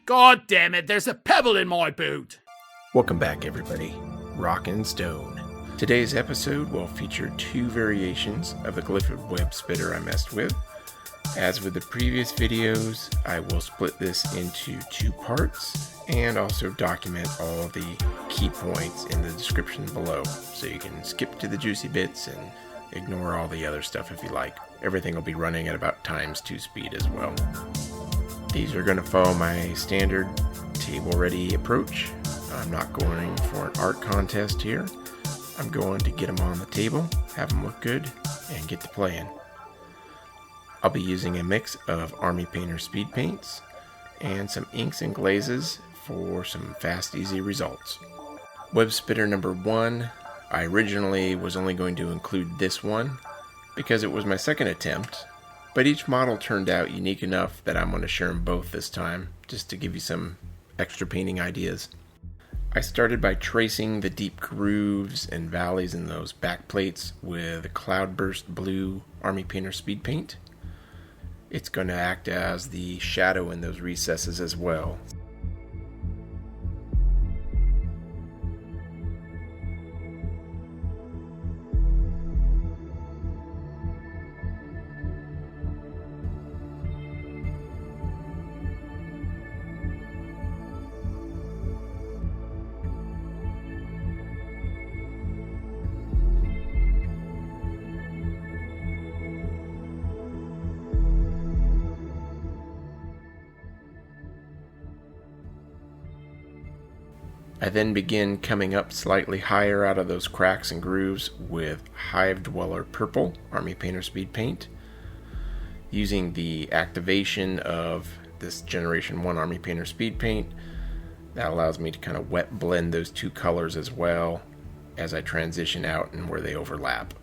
God damn it, there's a pebble in my boot! Welcome back, everybody. Rockin' Stone. Today's episode will feature two variations of the Glyphid web spitter I messed with. As with the previous videos, I will split this into two parts and also document all of the key points in the description below, so you can skip to the juicy bits and ignore all the other stuff if you like. Everything will be running at about ×2 speed as well. These are going to follow my standard table ready approach. I'm not going for an art contest here. I'm going to get them on the table, have them look good, and get to playing. I'll be using a mix of Army Painter speed paints and some inks and glazes for some fast, easy results. Web spitter number 1, I originally was only going to include this one because it was my second attempt, but each model turned out unique enough that I'm going to share them both this time, just to give you some extra painting ideas. I started by tracing the deep grooves and valleys in those back plates with Cloudburst Blue Army Painter Speedpaint. It's going to act as the shadow in those recesses as well. I then begin coming up slightly higher out of those cracks and grooves with Hive Dweller Purple Army Painter Speedpaint. Using the activation of this Generation 1 Army Painter Speedpaint, that allows me to kind of wet blend those two colors as well as I transition out and where they overlap.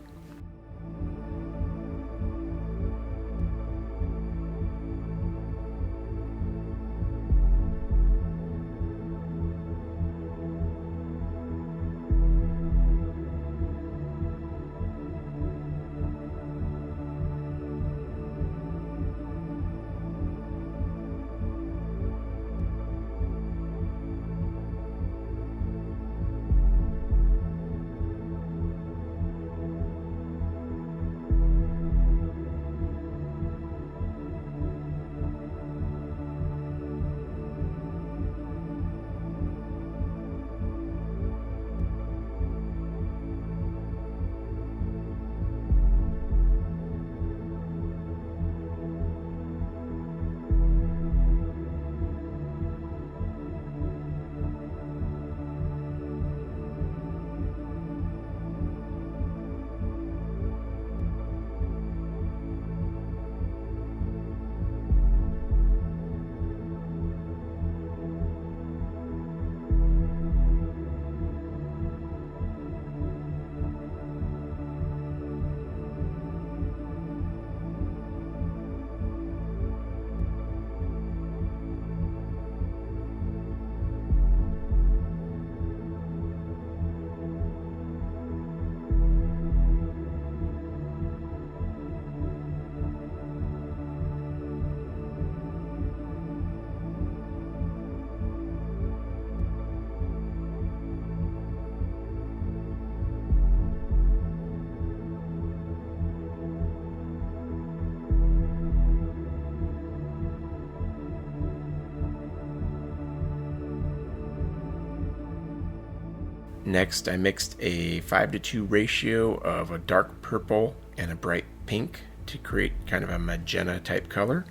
Next, I mixed a 5:2 ratio of a dark purple and a bright pink to create kind of a magenta type color.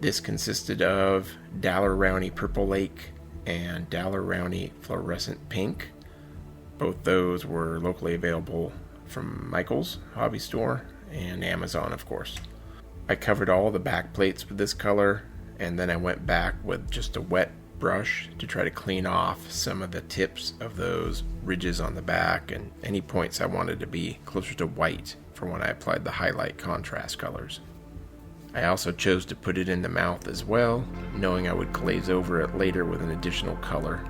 This consisted of Daler Rowney Purple Lake and Daler Rowney Fluorescent Pink. Both those were locally available from Michael's hobby store and Amazon, of course. I covered all the back plates with this color, and then I went back with just a wet brush to try to clean off some of the tips of those ridges on the back and any points I wanted to be closer to white for when I applied the highlight contrast colors. I also chose to put it in the mouth as well, knowing I would glaze over it later with an additional color.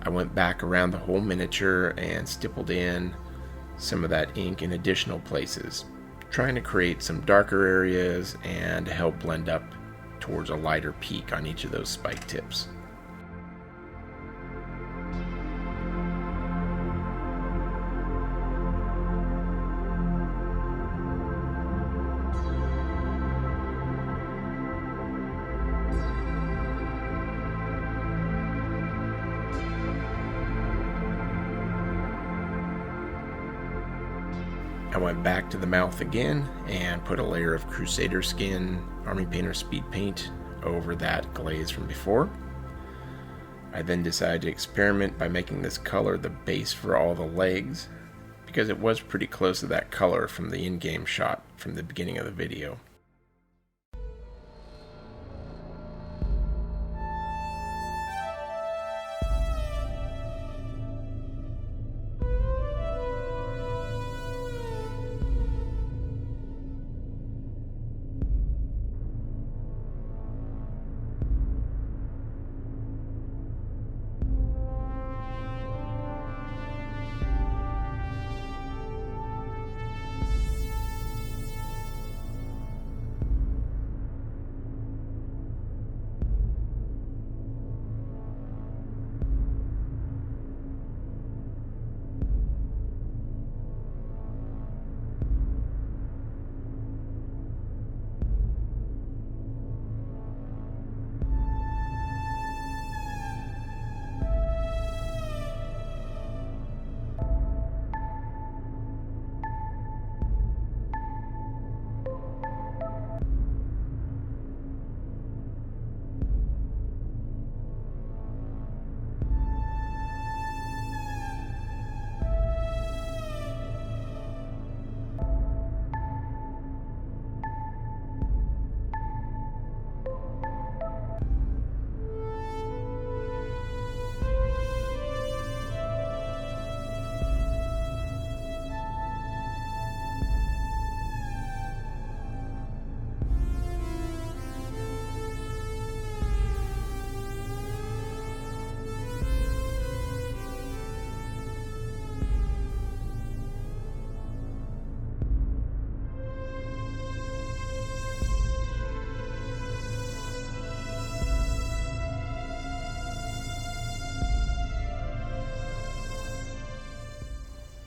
I went back around the whole miniature and stippled in some of that ink in additional places, trying to create some darker areas and help blend up towards a lighter peak on each of those spike tips. I went back to the mouth again and put a layer of Crusader Skin Army Painter Speedpaint over that glaze from before. I then decided to experiment by making this color the base for all the legs, because it was pretty close to that color from the in-game shot from the beginning of the video.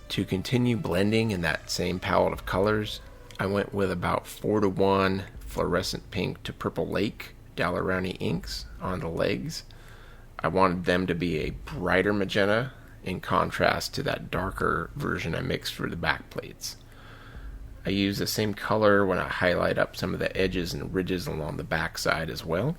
To continue blending in that same palette of colors, I went with about 4:1 fluorescent pink to purple lake Daler Rowney inks on the legs. I wanted them to be a brighter magenta in contrast to that darker version I mixed for the back plates. I use the same color when I highlight up some of the edges and ridges along the back side as well.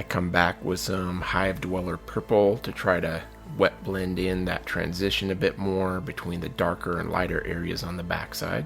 come back with some Hive Dweller Purple to try to wet blend in that transition a bit more between the darker and lighter areas on the backside.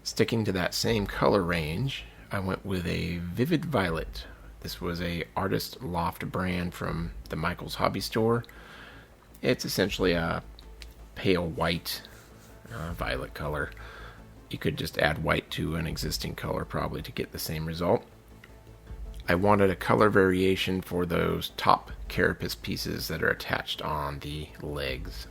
Sticking to that same color range, I went with a Vivid Violet. This was a artist Loft brand from the Michael's Hobby Store. It's essentially a pale white violet color. You could just add white to an existing color probably to get the same result. I wanted a color variation for those top carapace pieces that are attached on the legs.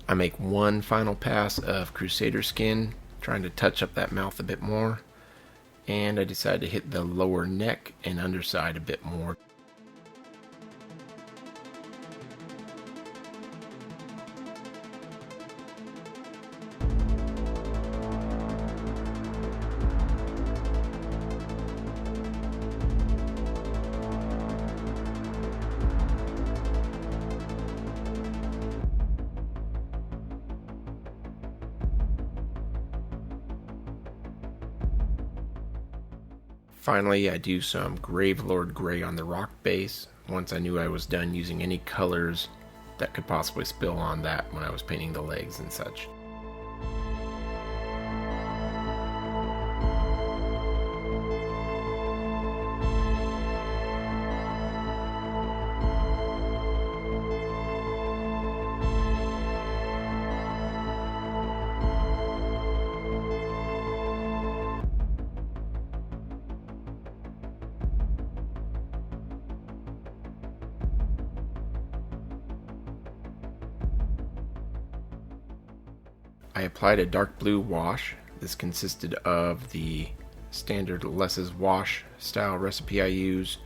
I make one final pass of Crusader Skin, trying to touch up that mouth a bit more, and I decide to hit the lower neck and underside a bit more. Finally, I do some Gravelord Grey on the rock base, once I knew I was done using any colors that could possibly spill on that when I was painting the legs and such. I applied a dark blue wash. This consisted of the standard less is wash style recipe I use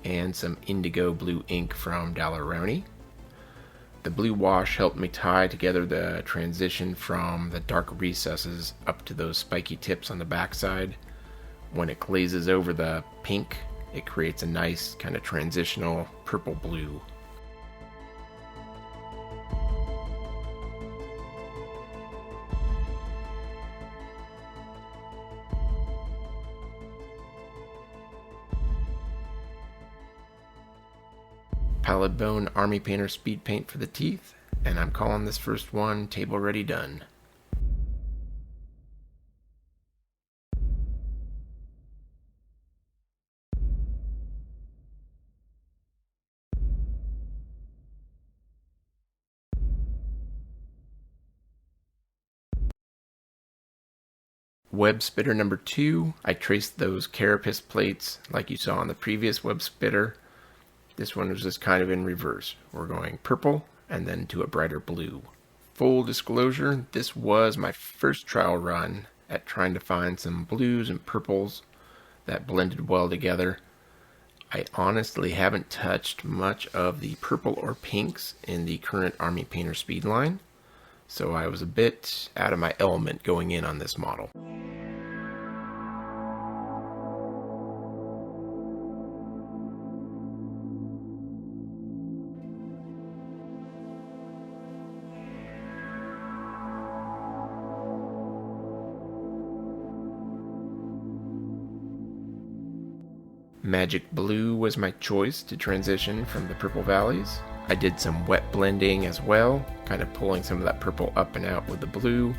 and some indigo blue ink from Daler Rowney. The blue wash helped me tie together the transition from the dark recesses up to those spiky tips on the backside. When it glazes over the pink, it creates a nice kind of transitional purple blue. Pallid Bone Army Painter Speedpaint for the teeth, and I'm calling this first one Table Ready Done. Web spitter number 2, I traced those Carapace plates like you saw on the previous web spitter. This one was just kind of in reverse. We're going purple and then to a brighter blue. Full disclosure, this was my first trial run at trying to find some blues and purples that blended well together. I honestly haven't touched much of the purple or pinks in the current Army Painter speed line, so I was a bit out of my element going in on this model. Magic Blue was my choice to transition from the purple valleys. I did some wet blending as well, kind of pulling some of that purple up and out with the blue.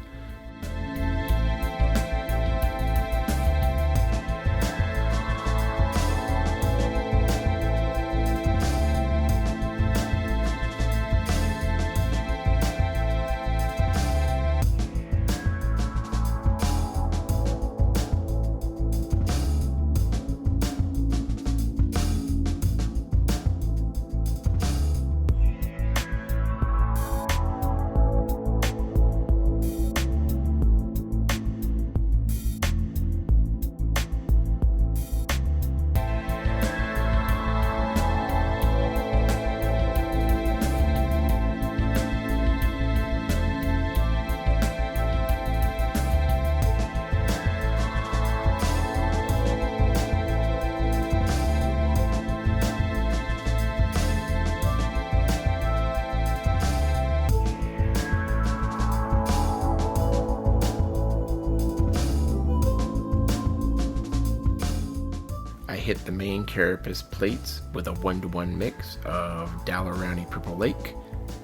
Hit the main Carapace plates with a 1-to-1 mix of Daler Rowney Purple Lake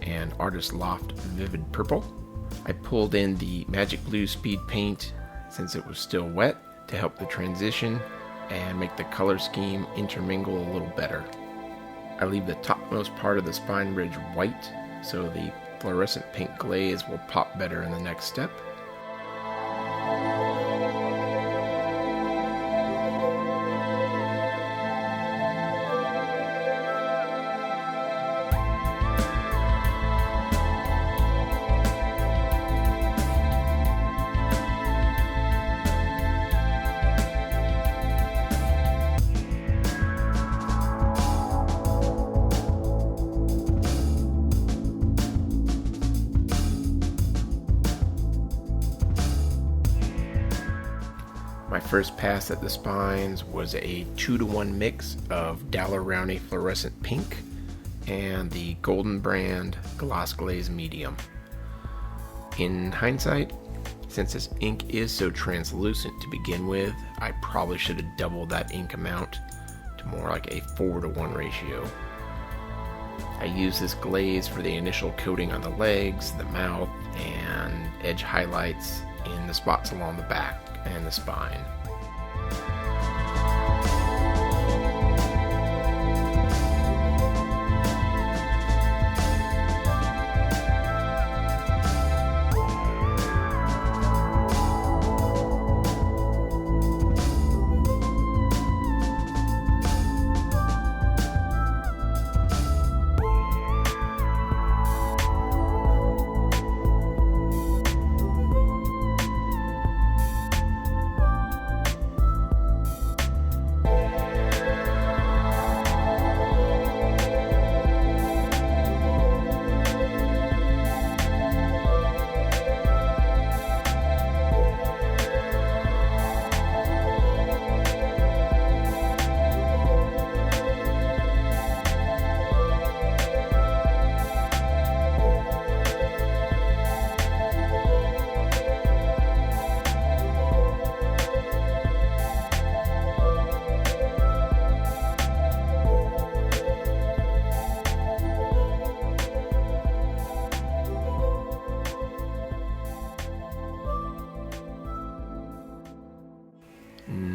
and Artist Loft Vivid Purple. I pulled in the Magic Blue Speedpaint since it was still wet to help the transition and make the color scheme intermingle a little better. I leave the topmost part of the spine ridge white so the fluorescent ink glaze will pop better in the next step. My first pass at the spines was a 2-to-1 mix of Daler Rowney Fluorescent Pink and the Golden Brand Gloss Glaze Medium. In hindsight, since this ink is so translucent to begin with, I probably should have doubled that ink amount to more like a 4-to-1 ratio. I used this glaze for the initial coating on the legs, the mouth, and edge highlights in the spots along the back and the spine.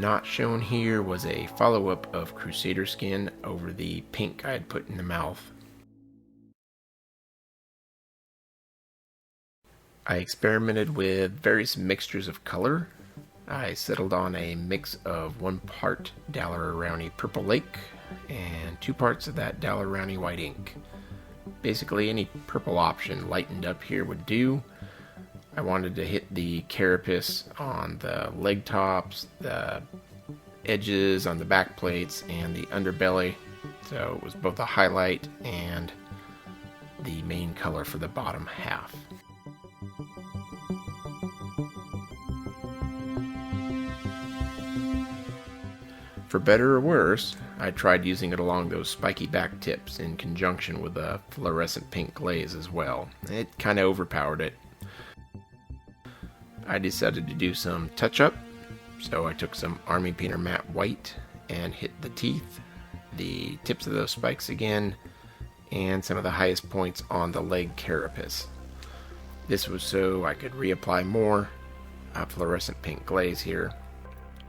not shown here was a follow-up of Crusader Skin over the pink I had put in the mouth. I experimented with various mixtures of color. I settled on a mix of 1 part Daler Rowney Purple ink and 2 parts of that Daler Rowney white ink. Basically any purple option lightened up here would do. I wanted to hit the carapace on the leg tops, the edges on the back plates, and the underbelly. So it was both a highlight and the main color for the bottom half. For better or worse, I tried using it along those spiky back tips in conjunction with a fluorescent pink glaze as well. It kind of overpowered it. I decided to do some touch-up, so I took some Army Painter Matte White and hit the teeth, the tips of those spikes again, and some of the highest points on the leg carapace. This was so I could reapply more fluorescent pink glaze here.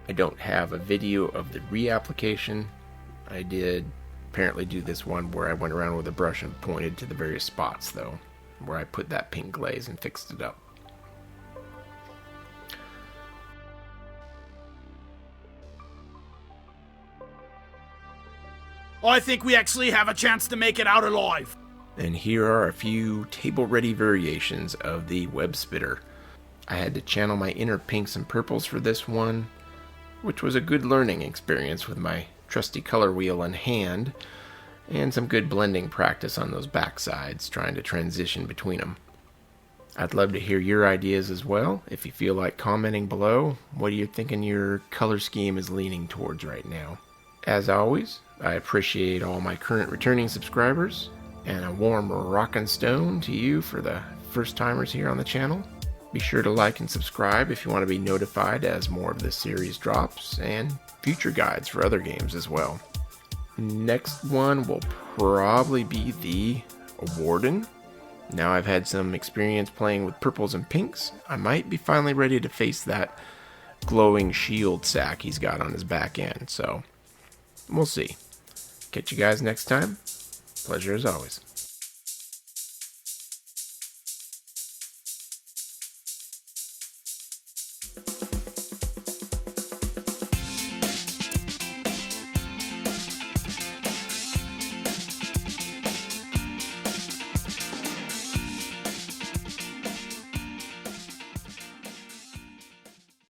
I don't have a video of the reapplication. I did apparently do this one where I went around with a brush and pointed to the various spots though, where I put that pink glaze and fixed it up. I think we actually have a chance to make it out alive. And here are a few table-ready variations of the web spitter. I had to channel my inner pinks and purples for this one, which was a good learning experience with my trusty color wheel in hand, and some good blending practice on those back sides, trying to transition between them. I'd love to hear your ideas as well. If you feel like commenting below, what are you thinking your color scheme is leaning towards right now? As always, I appreciate all my current returning subscribers, and a warm rockin' stone to you for the first timers here on the channel. Be sure to like and subscribe if you want to be notified as more of this series drops, and future guides for other games as well. Next one will probably be the Warden. Now I've had some experience playing with purples and pinks, I might be finally ready to face that glowing shield sack he's got on his back end, so we'll see. Catch you guys next time. Pleasure as always.